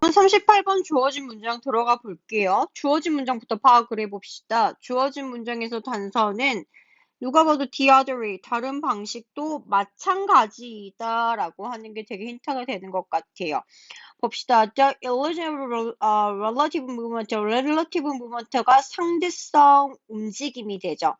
38번 주어진 문장 들어가 볼게요. 주어진 문장부터 파악을 해봅시다. 주어진 문장에서 단서는 누가 봐도 the other way, 다른 방식도 마찬가지이다라고 하는 게 되게 힌트가 되는 것 같아요. 봅시다. The illusion of relative movement, relative movement가 상대성 움직임이 되죠.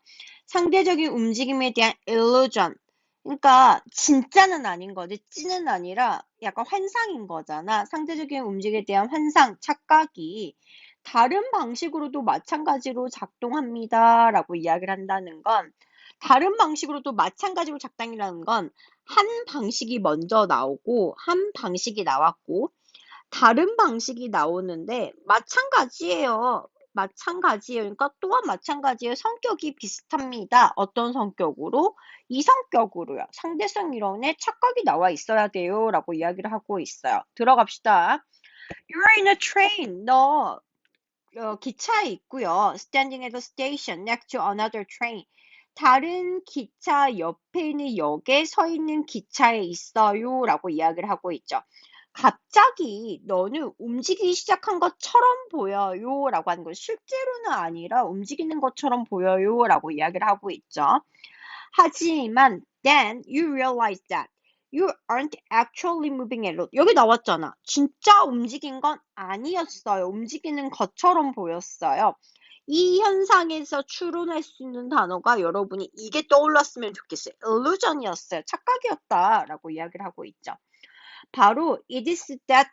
상대적인 움직임에 대한 illusion. 그러니까 진짜는 아닌 거지. 찌는 아니라 약간 환상인 거잖아. 상대적인 움직임에 대한 환상, 착각이 다른 방식으로도 마찬가지로 작동합니다라고 이야기를 한다는 건 다른 방식으로도 마찬가지로 작동이라는 건 한 방식이 먼저 나오고 한 방식이 나왔고 다른 방식이 나오는데 마찬가지예요. 마찬가지예요. 그러니까 또한 마찬가지예요. 성격이 비슷합니다. 어떤 성격으로? 이 성격으로요. 상대성 이론에 착각이 나와 있어야 돼요. 라고 이야기를 하고 있어요. 들어갑시다. You're in a train. 너 기차에 있고요. Standing at the station next to another train. 다른 기차 옆에 있는 역에 서 있는 기차에 있어요. 라고 이야기를 하고 있죠. 갑자기 너는 움직이기 시작한 것처럼 보여요. 라고 하는 건 실제로는 아니라 움직이는 것처럼 보여요. 라고 이야기를 하고 있죠. 하지만 then you realize that you aren't actually moving at all. 여기 나왔잖아. 진짜 움직인 건 아니었어요. 움직이는 것처럼 보였어요. 이 현상에서 추론할 수 있는 단어가 여러분이 이게 떠올랐으면 좋겠어요. illusion이었어요. 착각이었다라고 이야기를 하고 있죠. 바로 it is that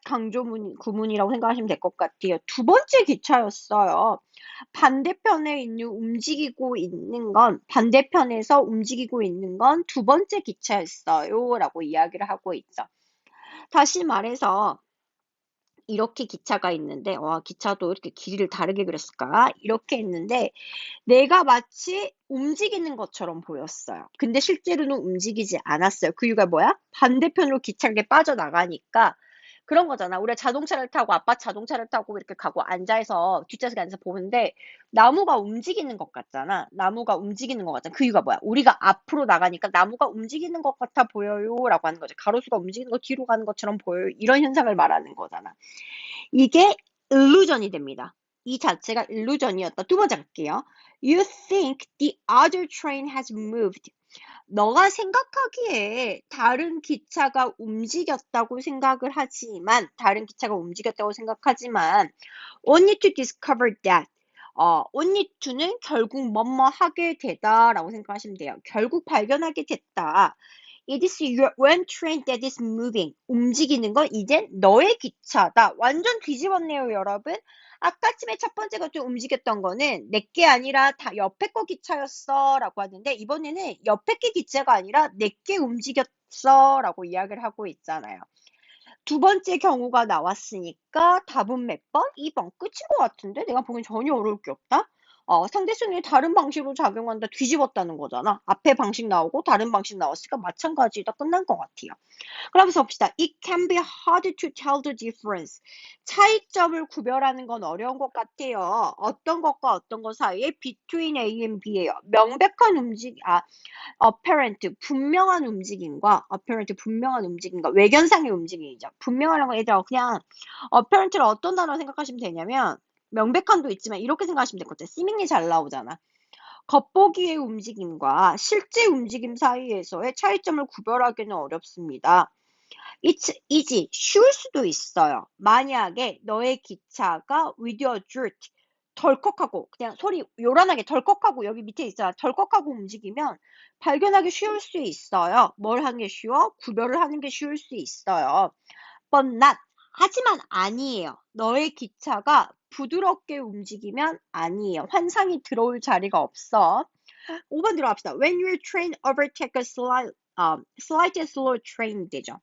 구문이라고 생각하시면 될 것 같아요. 두 번째 기차였어요. 반대편에 있는 반대편에서 움직이고 있는 건 두 번째 기차였어요. 라고 이야기를 하고 있죠. 다시 말해서 이렇게 기차가 있는데 기차도 이렇게 길이를 다르게 그렸을까? 이렇게 있는데 내가 마치 움직이는 것처럼 보였어요. 근데 실제로는 움직이지 않았어요. 그 이유가 뭐야? 반대편으로 기차가 빠져나가니까 그런 거잖아. 우리가 자동차를 타고 아빠 자동차를 타고 이렇게 가고 앉아서 뒷좌석에 앉아서 보는데 나무가 움직이는 것 같잖아. 나무가 움직이는 것 같잖아. 그 이유가 뭐야? 우리가 앞으로 나가니까 나무가 움직이는 것 같아 보여요. 라고 하는 거죠. 가로수가 움직이는 거 뒤로 가는 것처럼 보여요. 이런 현상을 말하는 거잖아. 이게 illusion이 됩니다. 이 자체가 illusion이었다. 두 번째 갈게요. You think the other train has moved. 너가 생각하기에 다른 기차가 움직였다고 생각을 하지만 다른 기차가 움직였다고 생각하지만 only to discover that only to는 결국 뭐뭐 하게 되다라고 생각하시면 돼요. 결국 발견하게 됐다. It is your one train that is moving. 움직이는 건 이제 너의 기차다. 완전 뒤집었네요, 여러분. 아까쯤에 첫 번째 것좀 움직였던 거는 내게 아니라 다 옆에 거 기차였어 라고 하는데 이번에는 옆에 게 기차가 아니라 내게 움직였어 라고 이야기를 하고 있잖아요. 두 번째 경우가 나왔으니까 답은 몇 번? 2번. 끝인 것 같은데? 내가 보기엔 전혀 어려울 게 없다? 상대성이 다른 방식으로 작용한다. 뒤집었다는 거잖아. 앞에 방식 나오고 다른 방식 나왔으니까 마찬가지다. 끝난 것 같아요. 그러면서 봅시다. It can be hard to tell the difference. 차이점을 구별하는 건 어려운 것 같아요. 어떤 것과 어떤 것 사이에 between A and B예요. 명백한 분명한 움직임과 외견상의 움직임이죠. 분명한 건 얘들아 그냥 apparent를 어떤 단어로 생각하시면 되냐면 명백한도 있지만 이렇게 생각하시면 될 것 같아요. seemingly 잘 나오잖아. 겉보기의 움직임과 실제 움직임 사이에서의 차이점을 구별하기는 어렵습니다. It's easy, 쉬울 수도 있어요. 만약에 너의 기차가 with your jerk, 덜컥하고 그냥 소리 요란하게 덜컥하고 여기 밑에 있잖아. 덜컥하고 움직이면 발견하기 쉬울 수 있어요. 뭘 하는 게 쉬워? 구별을 하는 게 쉬울 수 있어요. But not. 하지만 아니에요. 너의 기차가 부드럽게 움직이면 아니에요. 환상이 들어올 자리가 없어. 5번 들어갑시다. When your train overtake a slight slow train 되죠.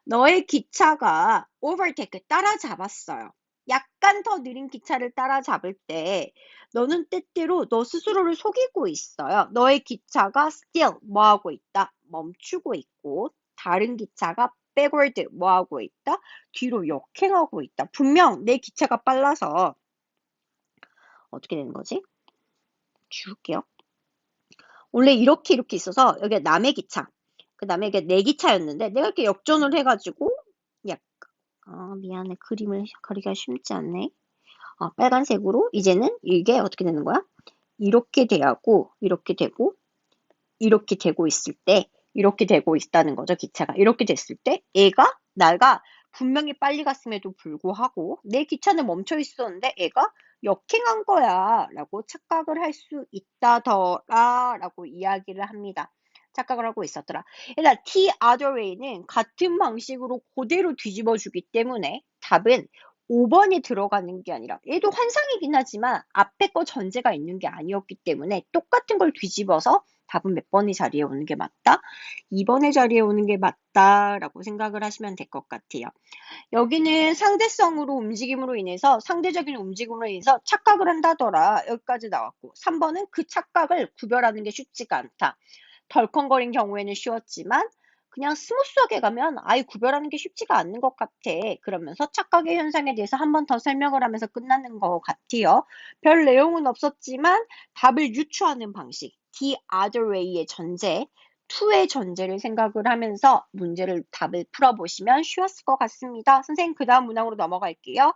너의 기차가 overtake, 따라잡았어요. 약간 더 느린 기차를 따라잡을 때 너는 때때로 너 스스로를 속이고 있어요. 너의 기차가 still 뭐하고 있다? 멈추고 있고 다른 기차가 backward 뭐하고 있다? 뒤로 역행하고 있다. 분명 내 기차가 빨라서 어떻게 되는 거지? 지울게요. 원래 이렇게 있어서 여기가 남의 기차 그 다음에 이게 내 기차였는데 내가 이렇게 역전을 해가지고 미안해. 그림을 그리기가 쉽지 않네. 빨간색으로 이제는 이게 어떻게 되는 거야? 이렇게 돼야고 이렇게 되고 이렇게 되고 있을 때 이렇게 되고 있다는 거죠. 기차가 이렇게 됐을 때 나가 분명히 빨리 갔음에도 불구하고 내 기차는 멈춰 있었는데 애가 역행한 거야 라고 착각을 할 수 있다더라 라고 이야기를 합니다. 착각을 하고 있었더라. 일단 the other way는 같은 방식으로 그대로 뒤집어 주기 때문에 답은 5번이 들어가는 게 아니라 얘도 환상이긴 하지만 앞에 거 전제가 있는 게 아니었기 때문에 똑같은 걸 뒤집어서 답은 몇 번의 자리에 오는 게 맞다? 2번의 자리에 오는 게 맞다라고 생각을 하시면 될 것 같아요. 여기는 상대성으로 움직임으로 인해서 상대적인 움직임으로 인해서 착각을 한다더라. 여기까지 나왔고 3번은 그 착각을 구별하는 게 쉽지가 않다. 덜컹거린 경우에는 쉬웠지만 그냥 스무스하게 가면 아예 구별하는 게 쉽지가 않는 것 같아. 그러면서 착각의 현상에 대해서 한 번 더 설명을 하면서 끝나는 것 같아요. 별 내용은 없었지만 답을 유추하는 방식, the other way의 전제, to의 전제를 생각을 하면서 답을 풀어보시면 쉬웠을 것 같습니다. 선생님 그 다음 문항으로 넘어갈게요.